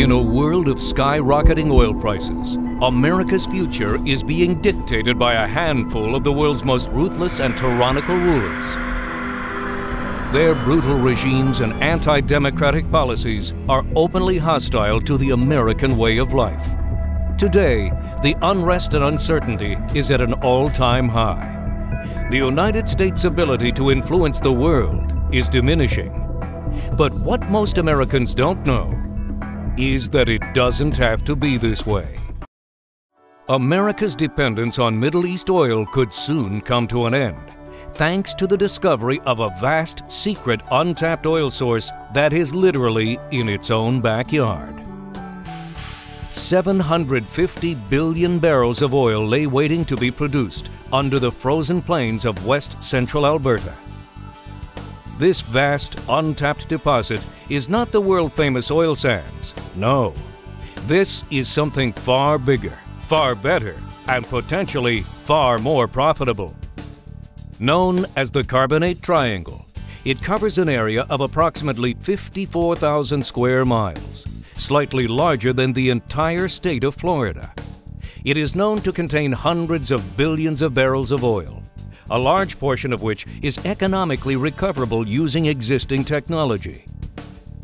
In a world of skyrocketing oil prices, America's future is being dictated by a handful of the world's most ruthless and tyrannical rulers. Their brutal regimes and anti-democratic policies are openly hostile to the American way of life. Today, the unrest and uncertainty is at an all-time high. The United States' ability to influence the world is diminishing. But what most Americans don't know is that it doesn't have to be this way. America's dependence on Middle East oil could soon come to an end, thanks to the discovery of a vast, secret, untapped oil source that is literally in its own backyard. 750 billion barrels of oil lay waiting to be produced under the frozen plains of west central Alberta. This vast, untapped deposit is not the world-famous oil sands. No. This is something far bigger, far better, and potentially far more profitable. Known as the Carbonate Triangle, it covers an area of approximately 54,000 square miles, slightly larger than the entire state of Florida. It is known to contain hundreds of billions of barrels of oil, a large portion of which is economically recoverable using existing technology.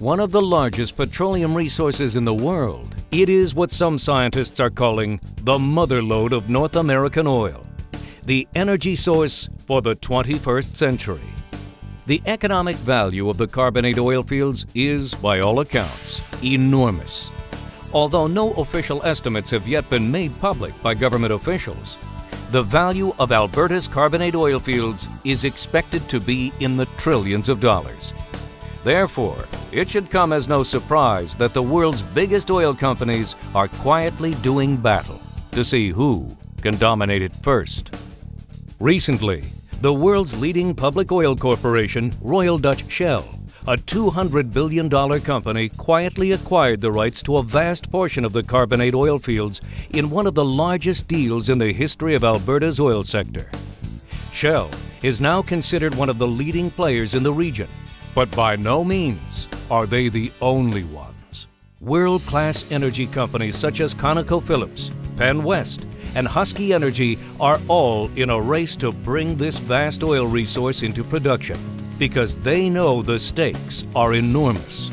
One of the largest petroleum resources in the world, it is what some scientists are calling the motherlode of North American oil, the energy source for the 21st century. The economic value of the carbonate oil fields is, by all accounts, enormous. Although no official estimates have yet been made public by government officials, the value of Alberta's carbonate oil fields is expected to be in the trillions of dollars. Therefore, it should come as no surprise that the world's biggest oil companies are quietly doing battle to see who can dominate it first. Recently, the world's leading public oil corporation, Royal Dutch Shell, a $200 billion company, quietly acquired the rights to a vast portion of the carbonate oil fields in one of the largest deals in the history of Alberta's oil sector. Shell is now considered one of the leading players in the region, but by no means are they the only ones. World-class energy companies such as ConocoPhillips, Penn West, and Husky Energy are all in a race to bring this vast oil resource into production, because they know the stakes are enormous.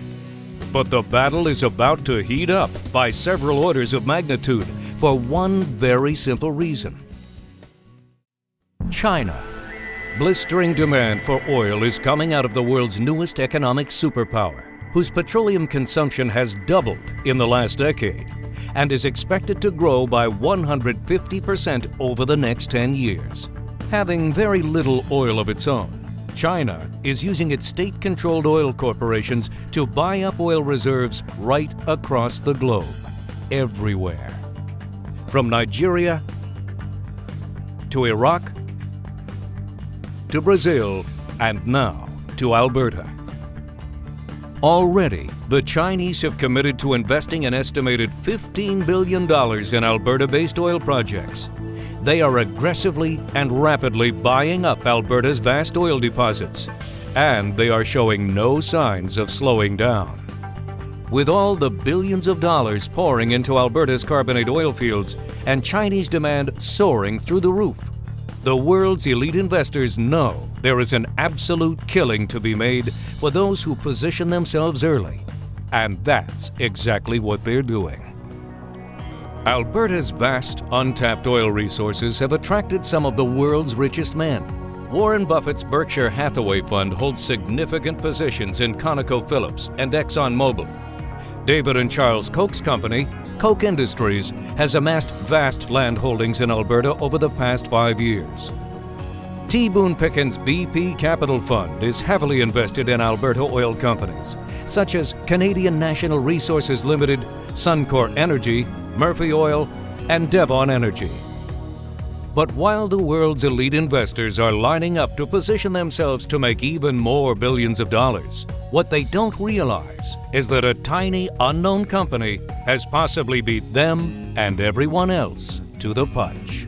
But the battle is about to heat up by several orders of magnitude for one very simple reason. China. Blistering demand for oil is coming out of the world's newest economic superpower, whose petroleum consumption has doubled in the last decade and is expected to grow by 150% over the next 10 years. Having very little oil of its own, China is using its state-controlled oil corporations to buy up oil reserves right across the globe, everywhere. From Nigeria to Iraq to Brazil and now to Alberta. Already, the Chinese have committed to investing an estimated $15 billion in Alberta-based oil projects. They are aggressively and rapidly buying up Alberta's vast oil deposits, and they are showing no signs of slowing down. With all the billions of dollars pouring into Alberta's carbonate oil fields and Chinese demand soaring through the roof, the world's elite investors know there is an absolute killing to be made for those who position themselves early, and that's exactly what they're doing. Alberta's vast, untapped oil resources have attracted some of the world's richest men. Warren Buffett's Berkshire Hathaway Fund holds significant positions in ConocoPhillips and ExxonMobil. David and Charles Koch's company, Koch Industries, has amassed vast land holdings in Alberta over the past 5 years. T. Boone Pickens' BP Capital Fund is heavily invested in Alberta oil companies, such as Canadian National Resources Limited, Suncor Energy, Murphy Oil, and Devon Energy. But while the world's elite investors are lining up to position themselves to make even more billions of dollars, what they don't realize is that a tiny, unknown company has possibly beat them and everyone else to the punch.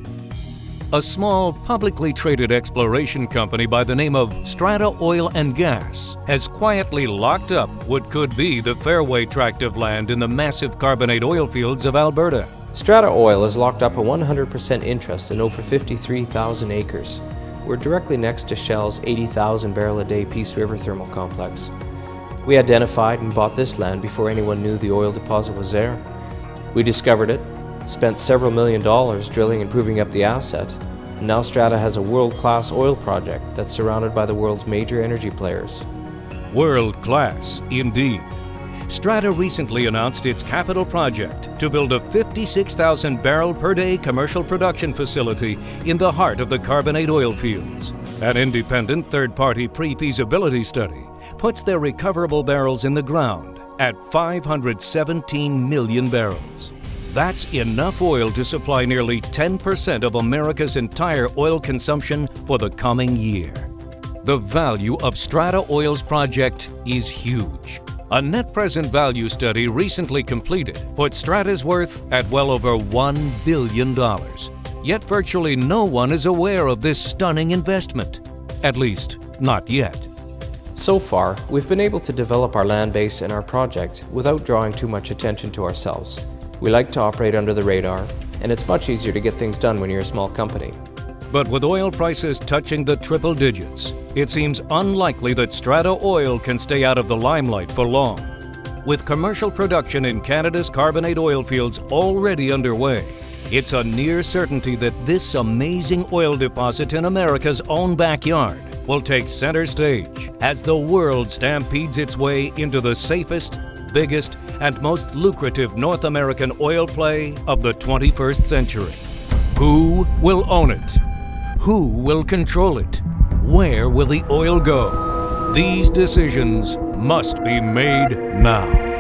a small, publicly traded exploration company by the name of Strata Oil and Gas has quietly locked up what could be the fairway tract of land in the massive carbonate oil fields of Alberta. Strata Oil has locked up a 100% interest in over 53,000 acres. We're directly next to Shell's 80,000 barrel a day Peace River thermal complex. We identified and bought this land before anyone knew the oil deposit was there. We discovered it, spent several $million drilling and proving up the asset, and now Strata has a world-class oil project that's surrounded by the world's major energy players. World-class, indeed. Strata recently announced its capital project to build a 56,000 barrel per day commercial production facility in the heart of the carbonate oil fields. An independent third-party pre-feasibility study puts their recoverable barrels in the ground at 517 million barrels. That's enough oil to supply nearly 10% of America's entire oil consumption for the coming year. The value of Strata Oil's project is huge. A net present value study recently completed put Strata's worth at well over $1 billion. Yet virtually no one is aware of this stunning investment. At least, not yet. So far, we've been able to develop our land base and our project without drawing too much attention to ourselves. We like to operate under the radar, and it's much easier to get things done when you're a small company. But with oil prices touching the triple digits, it seems unlikely that Strata Oil can stay out of the limelight for long. With commercial production in Canada's carbonate oil fields already underway, it's a near certainty that this amazing oil deposit in America's own backyard will take center stage as the world stampedes its way into the safest, biggest, and most lucrative North American oil play of the 21st century. Who will own it? Who will control it? Where will the oil go? These decisions must be made now.